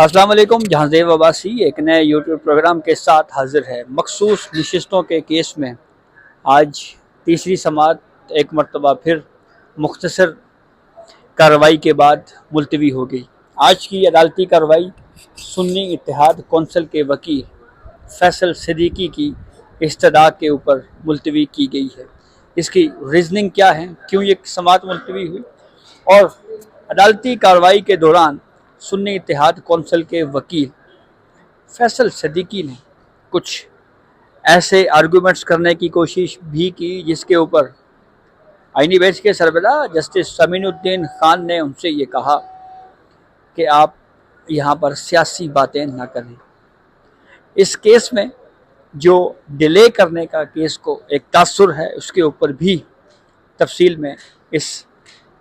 السلام علیکم. جہاں زیب عباسی ایک نئے یوٹیوب پروگرام کے ساتھ حاضر ہے. مخصوص نشستوں کے کیس میں آج تیسری سماعت ایک مرتبہ پھر مختصر کارروائی کے بعد ملتوی ہو گئی. آج کی عدالتی کارروائی سنی اتحاد کونسل کے وکیل فیصل صدیقی کی استدعا کے اوپر ملتوی کی گئی ہے. اس کی ریزننگ کیا ہے، کیوں یہ سماعت ملتوی ہوئی، اور عدالتی کارروائی کے دوران سنی اتحاد کونسل کے وکیل فیصل صدیقی نے کچھ ایسے آرگومنٹس کرنے کی کوشش بھی کی جس کے اوپر آئینی بینچ کے سربراہ جسٹس امین الدین خان نے ان سے یہ کہا کہ آپ یہاں پر سیاسی باتیں نہ کریں. اس کیس میں جو ڈیلے کرنے کا کیس کو ایک تاثر ہے، اس کے اوپر بھی تفصیل میں اس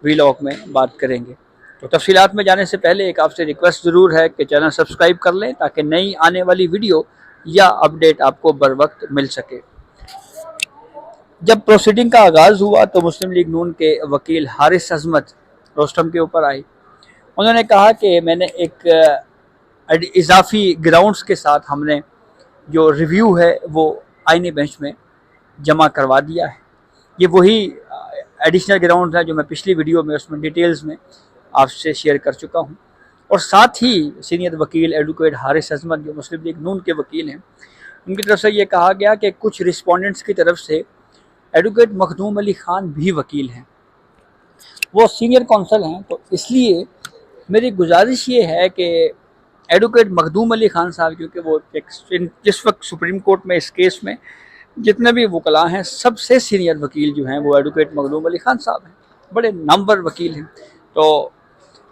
ویلاگ میں بات کریں گے. تو تفصیلات میں جانے سے پہلے ایک آپ سے ریکویسٹ ضرور ہے کہ چینل سبسکرائب کر لیں تاکہ نئی آنے والی ویڈیو یا اپڈیٹ آپ کو بر وقت مل سکے. جب پروسیڈنگ کا آغاز ہوا تو مسلم لیگ نون کے وکیل حارث عظمت روسٹم کے اوپر آئے. انہوں نے کہا کہ میں نے ایک اضافی گراؤنڈز کے ساتھ ہم نے جو ریویو ہے وہ آئینی بینچ میں جمع کروا دیا ہے. یہ وہی ایڈیشنل گراؤنڈز ہیں جو میں پچھلی ویڈیو میں اس میں ڈیٹیلز میں آپ سے شیئر کر چکا ہوں. اور ساتھ ہی سینئر وکیل ایڈوکیٹ حارث عظمت جو مسلم لیگ نون کے وکیل ہیں، ان کی طرف سے یہ کہا گیا کہ کچھ رسپونڈنٹس کی طرف سے ایڈوکیٹ مخدوم علی خان بھی وکیل ہیں، وہ سینئر کونسل ہیں. تو اس لیے میری گزارش یہ ہے کہ ایڈوکیٹ مخدوم علی خان صاحب، کیونکہ وہ جس وقت سپریم کورٹ میں اس کیس میں جتنے بھی وکلاء ہیں سب سے سینئر وکیل جو ہیں وہ ایڈوکیٹ مخدوم علی خان صاحب ہیں، بڑے نامور وکیل ہیں. تو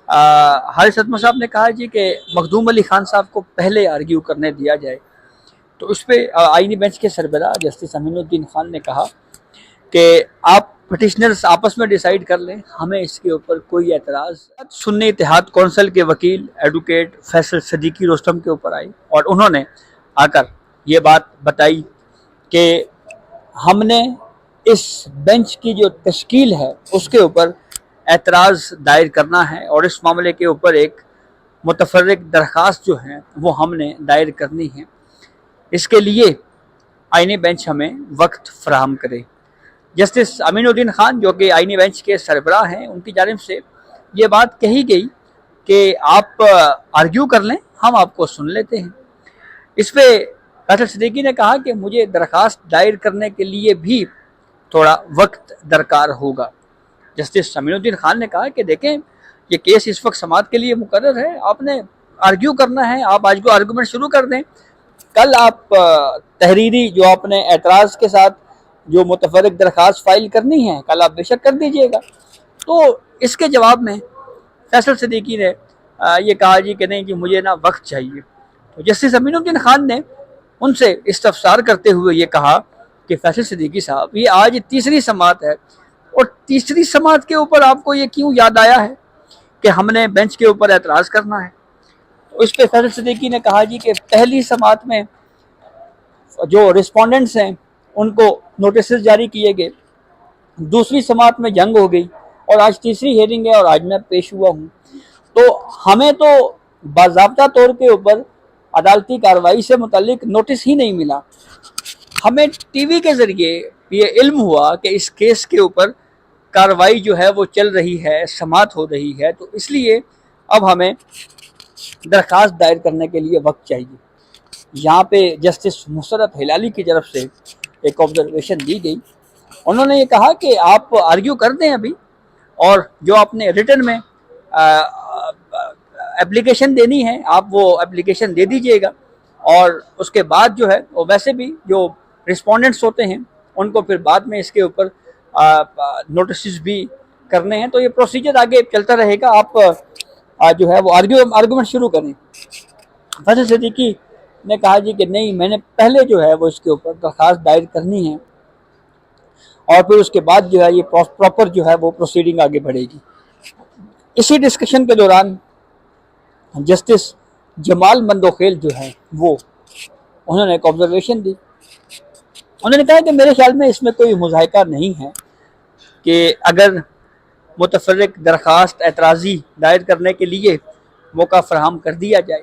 حارث عظمت صاحب نے کہا جی کہ مخدوم علی خان صاحب کو پہلے آرگیو کرنے دیا جائے. تو اس پہ آئینی بینچ کے سربراہ جسٹس امین الدین خان نے کہا کہ آپ پٹیشنرز آپس میں ڈیسائیڈ کر لیں، ہمیں اس کے اوپر کوئی اعتراض. سنی اتحاد کونسل کے وکیل ایڈوکیٹ فیصل صدیقی روسٹم کے اوپر آئی اور انہوں نے آ کر یہ بات بتائی کہ ہم نے اس بینچ کی جو تشکیل ہے اس کے اوپر اعتراض دائر کرنا ہے اور اس معاملے کے اوپر ایک متفرق درخواست جو ہے وہ ہم نے دائر کرنی ہے. اس کے لیے آئینی بینچ ہمیں وقت فراہم کرے. جسٹس امین الدین خان جو کہ آئینی بینچ کے سربراہ ہیں، ان کی جانب سے یہ بات کہی گئی کہ آپ آرگیو کر لیں، ہم آپ کو سن لیتے ہیں. اس پہ فیصل صدیقی نے کہا کہ مجھے درخواست دائر کرنے کے لیے بھی تھوڑا وقت درکار ہوگا. جسٹس امین الدین خان نے کہا کہ دیکھیں یہ کیس اس وقت سماعت کے لیے مقرر ہے، آپ نے آرگیو کرنا ہے، آپ آج کو آرگومنٹ شروع کر دیں، کل آپ تحریری جو آپ نے اعتراض کے ساتھ جو متفرق درخواست فائل کرنی ہے کل آپ بے شک کر دیجئے گا. تو اس کے جواب میں فیصل صدیقی نے یہ کہا جی کہ نہیں جی مجھے نا وقت چاہیے. تو جسٹس امین الدین خان نے ان سے استفسار کرتے ہوئے یہ کہا کہ فیصل صدیقی صاحب یہ آج تیسری سماعت ہے اور تیسری سماعت کے اوپر آپ کو یہ کیوں یاد آیا ہے کہ ہم نے بینچ کے اوپر اعتراض کرنا ہے. تو اس پہ فیصل صدیقی نے کہا جی کہ پہلی سماعت میں جو رسپونڈنٹس ہیں ان کو نوٹسز جاری کیے گئے، دوسری سماعت میں جنگ ہو گئی اور آج تیسری ہیئرنگ ہے اور آج میں پیش ہوا ہوں. تو ہمیں تو باضابطہ طور کے اوپر عدالتی کارروائی سے متعلق نوٹس ہی نہیں ملا. ہمیں ٹی وی کے ذریعے یہ علم ہوا کہ اس کیس کے اوپر کارروائی جو ہے وہ چل رہی ہے، سماعت ہو رہی ہے. تو اس لیے اب ہمیں درخواست دائر کرنے کے لیے وقت چاہیے. یہاں پہ جسٹس مسرت ہلالی کی طرف سے ایک آبزرویشن دی گئی. انہوں نے یہ کہا کہ آپ آرگیو کر دیں ابھی، اور جو آپ نے ریٹن میں اپلیکیشن دینی ہے آپ وہ اپلیکیشن دے دیجئے گا، اور اس کے بعد جو ہے وہ ویسے بھی جو رسپونڈنٹس ہوتے ہیں ان کو پھر بعد میں اس کے اوپر نوٹسز بھی کرنے ہیں. تو یہ پروسیجر آگے چلتا رہے گا، آپ جو ہے وہ آرگومنٹ شروع کریں. فیصل صدیقی نے کہا جی کہ نہیں میں نے پہلے جو ہے وہ اس کے اوپر درخواست دائر کرنی ہے اور پھر اس کے بعد جو ہے یہ پراپر جو ہے وہ پروسیڈنگ آگے بڑھے گی. اسی ڈسکشن کے دوران جسٹس جمال مندوخیل جو ہے وہ انہوں نے ایک آبزرویشن دی. انہوں نے کہا کہ میرے خیال میں اس میں کوئی مضحکہ نہیں ہے کہ اگر متفرق درخواست اعتراضی دائر کرنے کے لیے موقع فراہم کر دیا جائے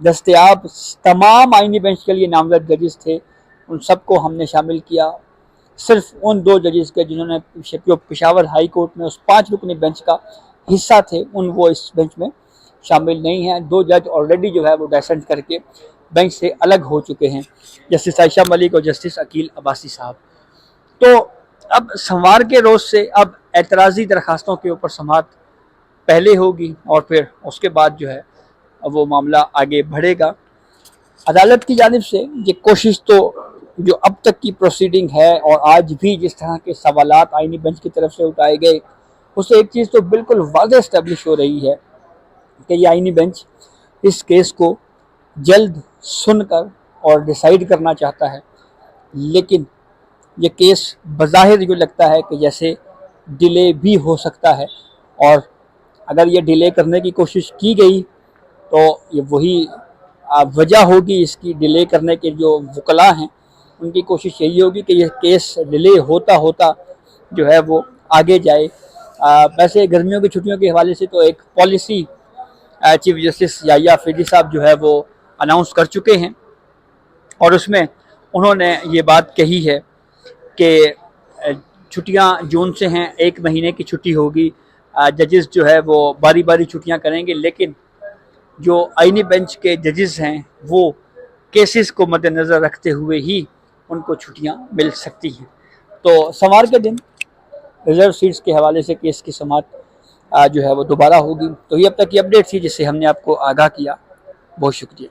دستیاب تمام آئینی بینچ کے لیے نامزد ججز تھے، ان سب کو ہم نے شامل کیا۔ صرف ان 2 ججز کے جنہوں نے پشاور ہائی کورٹ میں اس 5 رکنی بینچ کا حصہ تھے، وہ اس بینچ میں شامل نہیں ہیں۔ 2 جج آلریڈی جو ہے وہ ڈیسنٹ کر کے بینچ سے الگ ہو چکے ہیں، جسٹس عائشہ ملک اور جسٹس عقیل عباسی صاحب۔ تو اب سموار کے روز سے اب اعتراضی درخواستوں کے اوپر سماعت پہلے ہوگی اور پھر اس کے بعد جو ہے وہ معاملہ آگے بڑھے گا۔ عدالت کی جانب سے یہ کوشش تو جو اب تک کی پروسیڈنگ ہے اور آج بھی جس طرح کے سوالات آئینی بینچ کی طرف سے اٹھائے گئے، اس سے ایک چیز تو بالکل واضح اسٹیبلش ہو رہی ہے کہ یہ آئینی بینچ اس کیس کو جلد سن کر اور ڈیسائیڈ کرنا چاہتا ہے، لیکن یہ کیس بظاہر جو لگتا ہے کہ جیسے ڈیلے بھی ہو سکتا ہے، اور اگر یہ ڈیلے کرنے کی کوشش کی گئی تو یہ وہی وجہ ہوگی اس کی ڈیلے کرنے کے جو وکلاء ہیں ان کی کوشش یہی ہوگی کہ یہ کیس ڈیلے ہوتا ہوتا جو ہے وہ آگے جائے۔ ویسے گرمیوں کی چھٹیوں کے حوالے سے تو ایک پالیسی چیف جسٹس یحییٰ فریدی صاحب جو ہے وہ اناؤنس کر چکے ہیں، اور اس میں انہوں نے یہ بات کہی ہے کہ چھٹیاں جون سے ہیں، 1 مہینے کی چھٹی ہوگی، ججز جو ہے وہ باری باری چھٹیاں کریں گے، لیکن جو آئینی بینچ کے ججز ہیں وہ کیسز کو مد نظر رکھتے ہوئے ہی ان کو چھٹیاں مل سکتی ہیں۔ تو سوموار کے دن ریزرو سیٹس کے حوالے سے کیس کی سماعت جو ہے وہ دوبارہ ہوگی۔ تو یہ اب تک کی اپڈیٹ تھی جس سے ہم نے آپ کو آگاہ کیا۔ بہت شکریہ۔